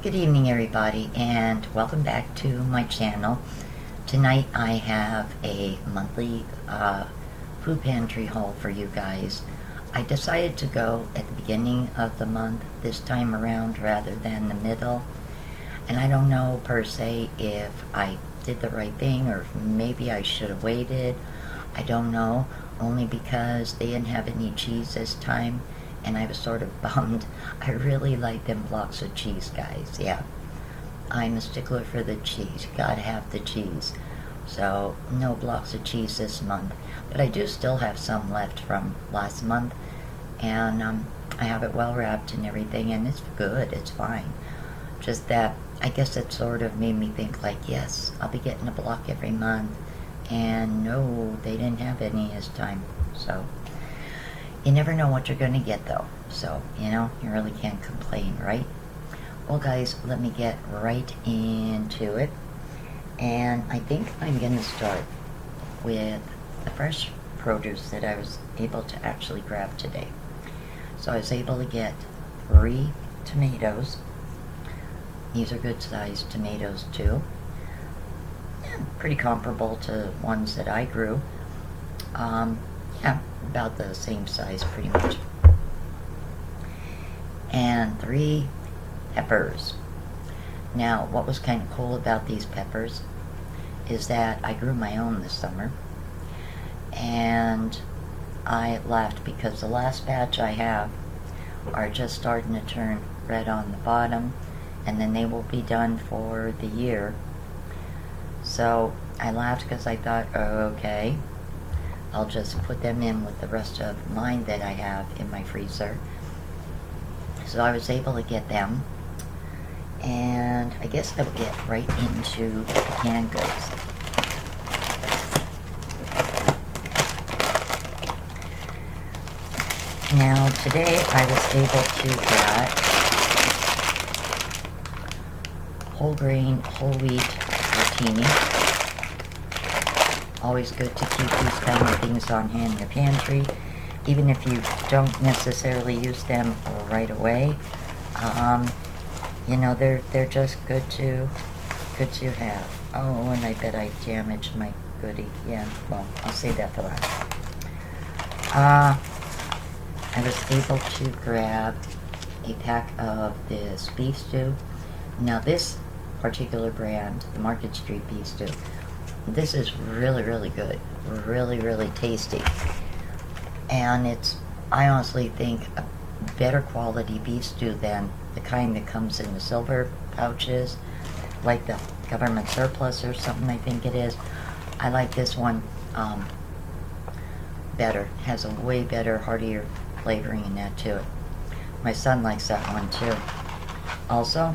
Good evening, everybody, and welcome back to my channel. Tonight I have a monthly food pantry haul for you guys. I decided to go at the beginning of the month this time around rather than the middle, and I don't know per se if I did the right thing or if maybe I should have waited. I don't know, only because they didn't have any cheese this time. And I was sort of bummed. I really like them blocks of cheese, guys. Yeah, I'm a stickler for the cheese. You gotta have the cheese. So no blocks of cheese this month, but I do still have some left from last month, and I have it well wrapped and everything, and it's good. It's fine. Just that I guess it sort of made me think like, yes, I'll be getting a block every month, and no, they didn't have any this time. So you never know what you're going to get, though. So, you know, you really can't complain, right? Well, guys, let me get right into it. And I think I'm going to start with the fresh produce that I was able to actually grab today. So I was able to get 3 tomatoes. These are good-sized tomatoes, too. Yeah, pretty comparable to ones that I grew. Yeah, about the same size pretty much. And 3 peppers. Now, what was kind of cool about these peppers is that I grew my own this summer, and I laughed because the last batch I have are just starting to turn red on the bottom, and then they will be done for the year. So I laughed because I thought, oh, okay, I'll just put them in with the rest of mine that I have in my freezer. So I was able to get them. And I guess I'll get right into the canned goods. Now today I was able to get whole grain, whole wheat rotini. Always good to keep these kind of things on hand in your pantry, even if you don't necessarily use them right away. You know, they're just good to have. Oh, and I bet I damaged my goodie. Yeah, well, I'll save that for last. I was able to grab a pack of this beef stew. Now this particular brand, the Market Street beef stew, this is really, really good. Really, really tasty. And it's, I honestly think, a better quality beef stew than the kind that comes in the silver pouches, like the government surplus or something, I think it is. I like this one better. It has a way better, heartier flavoring in that to it. My son likes that one too. Also,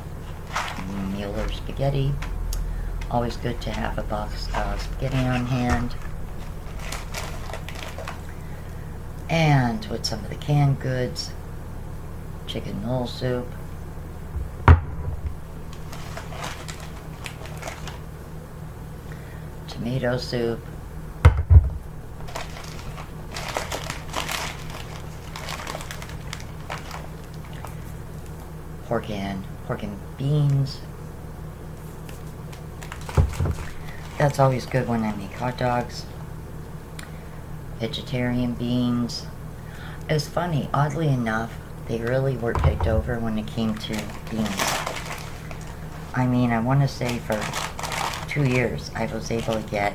Mueller spaghetti. Always good to have a box of spaghetti on hand. And with some of the canned goods, chicken noodle soup, tomato soup, pork and beans. That's always good when I make hot dogs. Vegetarian beans. It's funny, oddly enough, they really were picked over when it came to beans. I mean, I want to say for 2 years I was able to get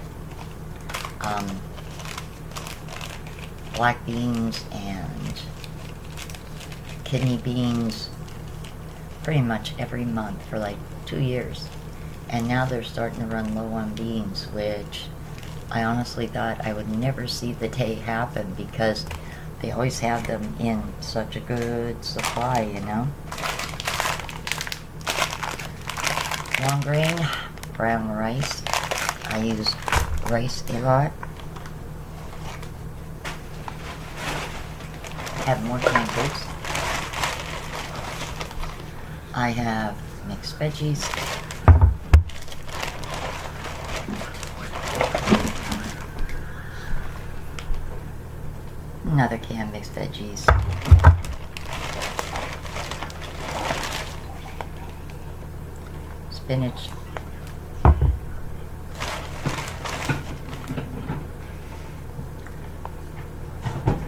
black beans and kidney beans pretty much every month for like 2 years. And now they're starting to run low on beans, which I honestly thought I would never see the day happen because they always have them in such a good supply, you know. Long grain, brown rice. I use rice a lot. Have more canned goods. I have mixed veggies. Another can of mixed veggies. spinach,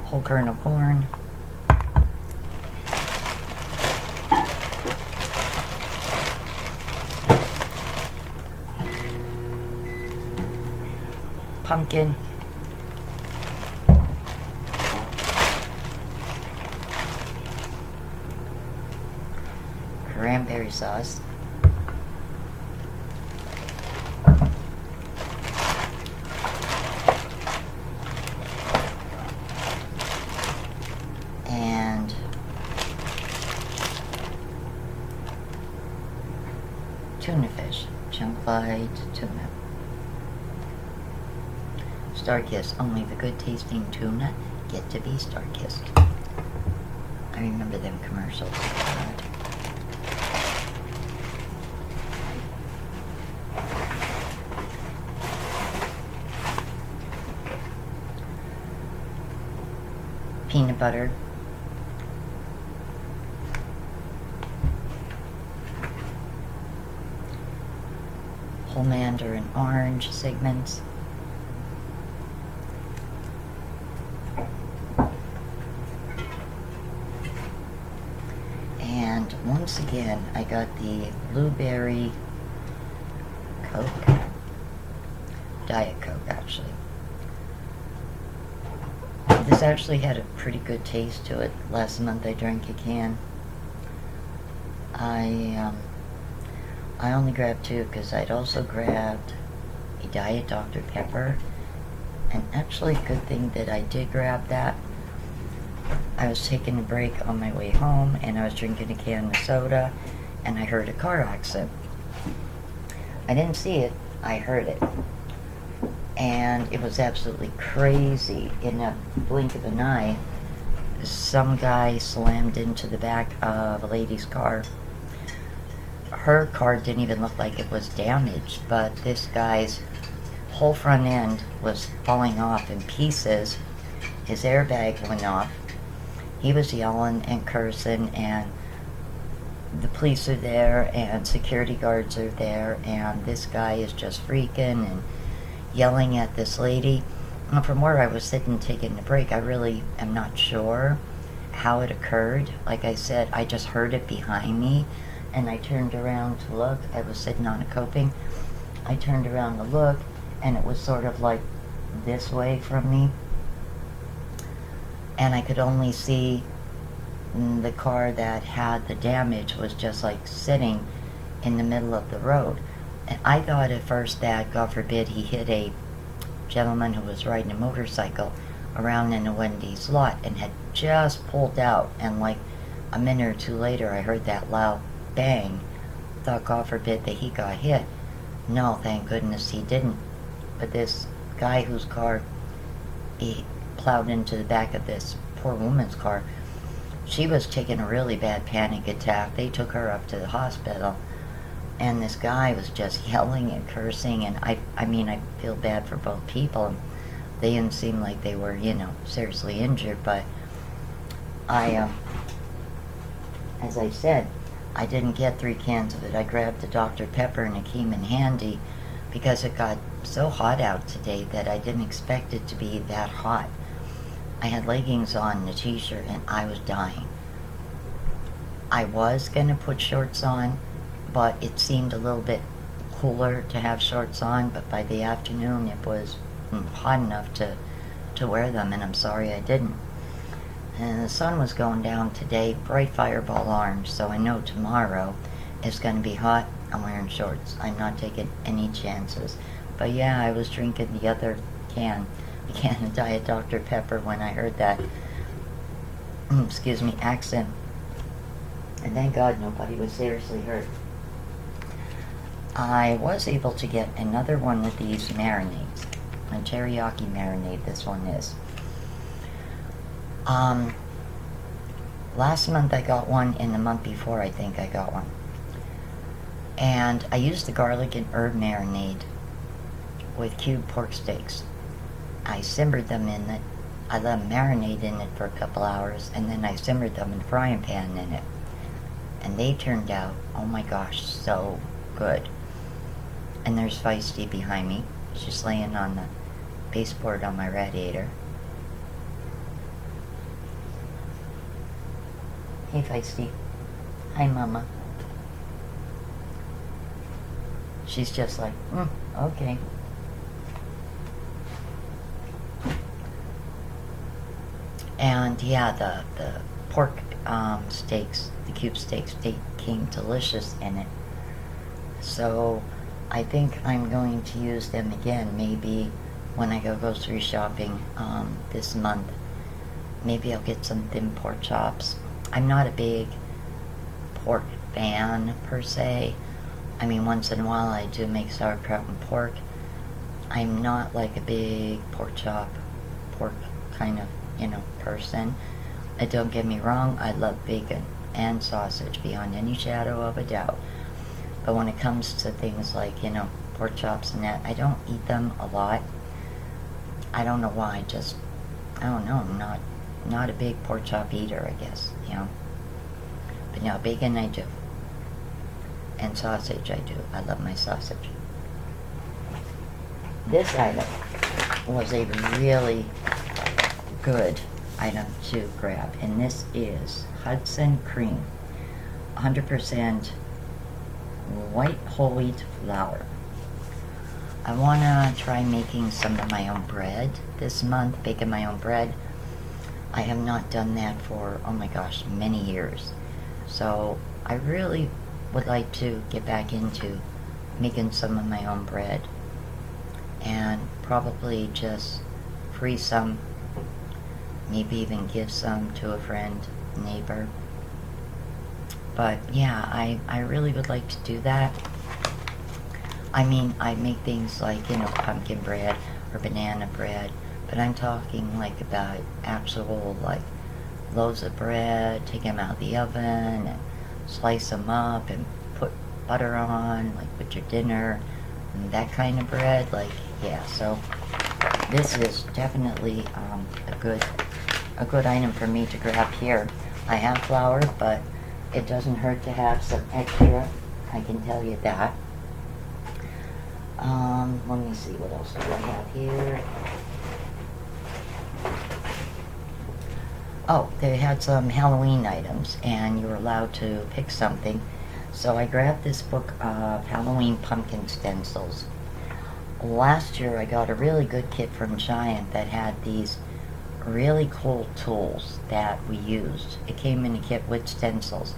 whole kernel corn, pumpkin, cranberry sauce, and tuna fish, chunk bite tuna. Star-kissed, only the good tasting tuna get to be star-kissed. I remember them commercials. Peanut butter, whole mandarin orange segments, and once again I got the blueberry Coke, Diet Coke actually. This actually had a pretty good taste to it. Last month I drank a can. I only grabbed two because I'd also grabbed a Diet Dr. Pepper. And actually, good thing that I did grab that. I was taking a break on my way home and I was drinking a can of soda and I heard a car accident. I didn't see it, I heard it. And it was absolutely crazy. In a blink of an eye, some guy slammed into the back of a lady's car. Her car didn't even look like it was damaged, but this guy's whole front end was falling off in pieces. His airbag went off. He was yelling and cursing, and the police are there and security guards are there, and this guy is just freaking and yelling at this lady. And from where I was sitting taking a break, I really am not sure how it occurred. Like I said, I just heard it behind me and I turned around to look. I was sitting on a coping. I turned around to look and it was sort of like this way from me, and I could only see the car that had the damage was just like sitting in the middle of the road. And I thought at first that, God forbid, he hit a gentleman who was riding a motorcycle around in a Wendy's lot and had just pulled out, and like a minute or two later I heard that loud bang. Thought, God forbid, that he got hit. No, thank goodness he didn't. But this guy whose car he plowed into the back of this poor woman's car, she was taking a really bad panic attack. They took her up to the hospital. And this guy was just yelling and cursing, and I mean, I feel bad for both people. They didn't seem like they were, seriously injured, but as I said, I didn't get 3 cans of it. I grabbed the Dr. Pepper, and it came in handy because it got so hot out today that I didn't expect it to be that hot. I had leggings on and a t-shirt, and I was dying. I was going to put shorts on, but it seemed a little bit cooler to have shorts on, but by the afternoon it was hot enough to wear them, and I'm sorry I didn't. And the sun was going down today, bright fireball orange, so I know tomorrow is going to be hot. I'm wearing shorts. I'm not taking any chances. But yeah, I was drinking the other can of Diet Dr. Pepper when I heard that, accent. And thank God nobody was seriously hurt. I was able to get another one of these marinades, a teriyaki marinade. This one is. Last month I got one, and the month before I think I got one. And I used the garlic and herb marinade with cubed pork steaks. I simmered them in it. I let them marinate in it for a couple hours, and then I simmered them in a frying pan in it. And they turned out, oh my gosh, so good. And there's Feisty behind me. She's laying on the baseboard on my radiator. Hey, Feisty. Hi, Mama. She's just like, okay. And yeah, the pork steaks, the cube steaks, they came delicious in it. So I think I'm going to use them again, maybe when I go grocery shopping this month. Maybe I'll get some thin pork chops. I'm not a big pork fan per se. I mean, once in a while I do make sauerkraut and pork. I'm not like a big pork kind of, person. Don't get me wrong, I love bacon and sausage beyond any shadow of a doubt. But when it comes to things like, pork chops and that, I don't eat them a lot. I don't know why, I don't know, I'm not a big pork chop eater, I guess, But now bacon I do. And sausage I do. I love my sausage. This item was a really good item to grab, and this is Hudson cream, 100% white whole wheat flour. I want to try making some of my own bread this month, baking my own bread. I have not done that for, oh my gosh, many years. So I really would like to get back into making some of my own bread, and probably just freeze some, maybe even give some to a friend, neighbor. But yeah, I really would like to do that. I mean, I make things like, pumpkin bread or banana bread, but I'm talking like about actual like loaves of bread, take them out of the oven and slice them up and put butter on, like with your dinner, and that kind of bread. Like, yeah, so this is definitely a good item for me to grab here. I have flour, but it doesn't hurt to have some extra, I can tell you that. Let me see, what else do I have here? Oh, they had some Halloween items, and you were allowed to pick something. So I grabbed this book of Halloween pumpkin stencils. Last year I got a really good kit from Giant that had these really cool tools that we used. It came in a kit with stencils.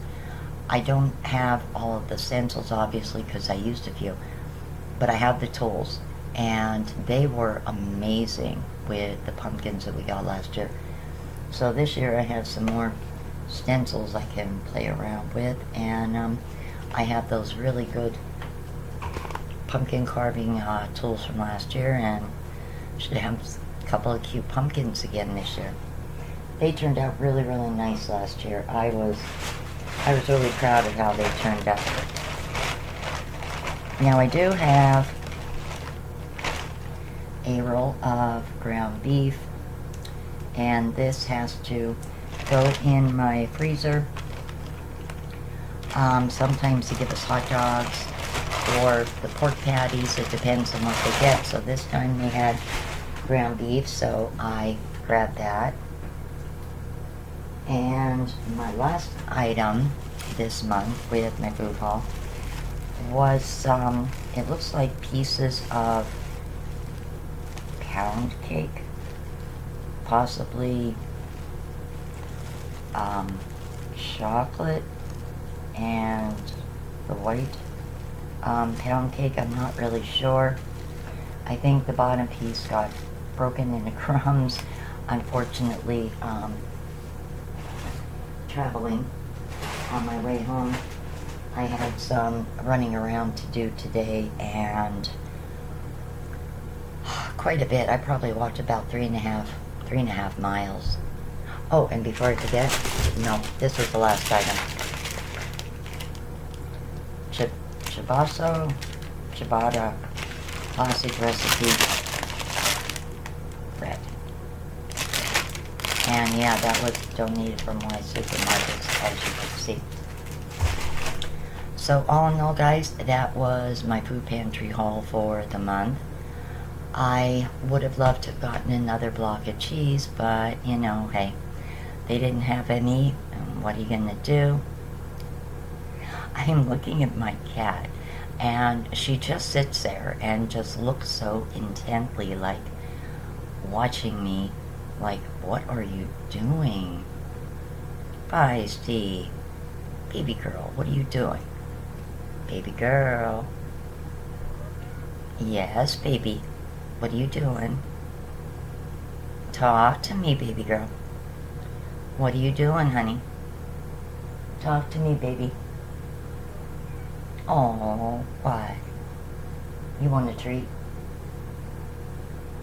I don't have all of the stencils, obviously, because I used a few, but I have the tools, and they were amazing with the pumpkins that we got last year. So this year I have some more stencils I can play around with, and I have those really good pumpkin carving tools from last year, and should have a couple of cute pumpkins again this year. They turned out really, really nice last year. I was really proud of how they turned out. Now I do have a roll of ground beef, and this has to go in my freezer. Sometimes they give us hot dogs or the pork patties. It depends on what they get. So this time they had ground beef, so I grabbed that. And my last item this month with my food haul was, it looks like pieces of pound cake, possibly chocolate and the white pound cake. I'm not really sure. I think the bottom piece got broken into crumbs. Unfortunately, traveling on my way home, I had some running around to do today, and quite a bit. I probably walked about three and a half miles. Oh, and before I forget, no, this was the last item. Ciabatta sausage recipe bread. And yeah, that was donated from my supermarkets, as you can see. So all in all, guys, that was my food pantry haul for the month. I would have loved to have gotten another block of cheese, but, you know, hey, they didn't have any. What are you going to do? I'm looking at my cat, and she just sits there and just looks so intently, like, watching me, like, what are you doing? Feisty. Baby girl, what are you doing? Baby girl. Yes, baby. What are you doing? Talk to me, baby girl. What are you doing, honey? Talk to me, baby. Oh, what? You want a treat?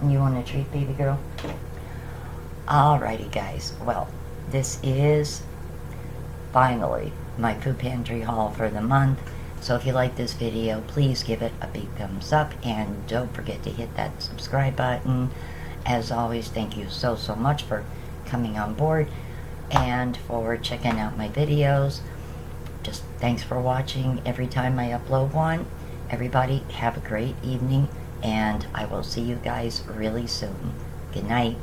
You want a treat, baby girl? Alrighty, guys. Well, this is finally my food pantry haul for the month. So if you like this video, please give it a big thumbs up, and don't forget to hit that subscribe button. As always, thank you so much for coming on board and for checking out my videos. Just thanks for watching every time I upload one. Everybody have a great evening, and I will see you guys really soon. Good night.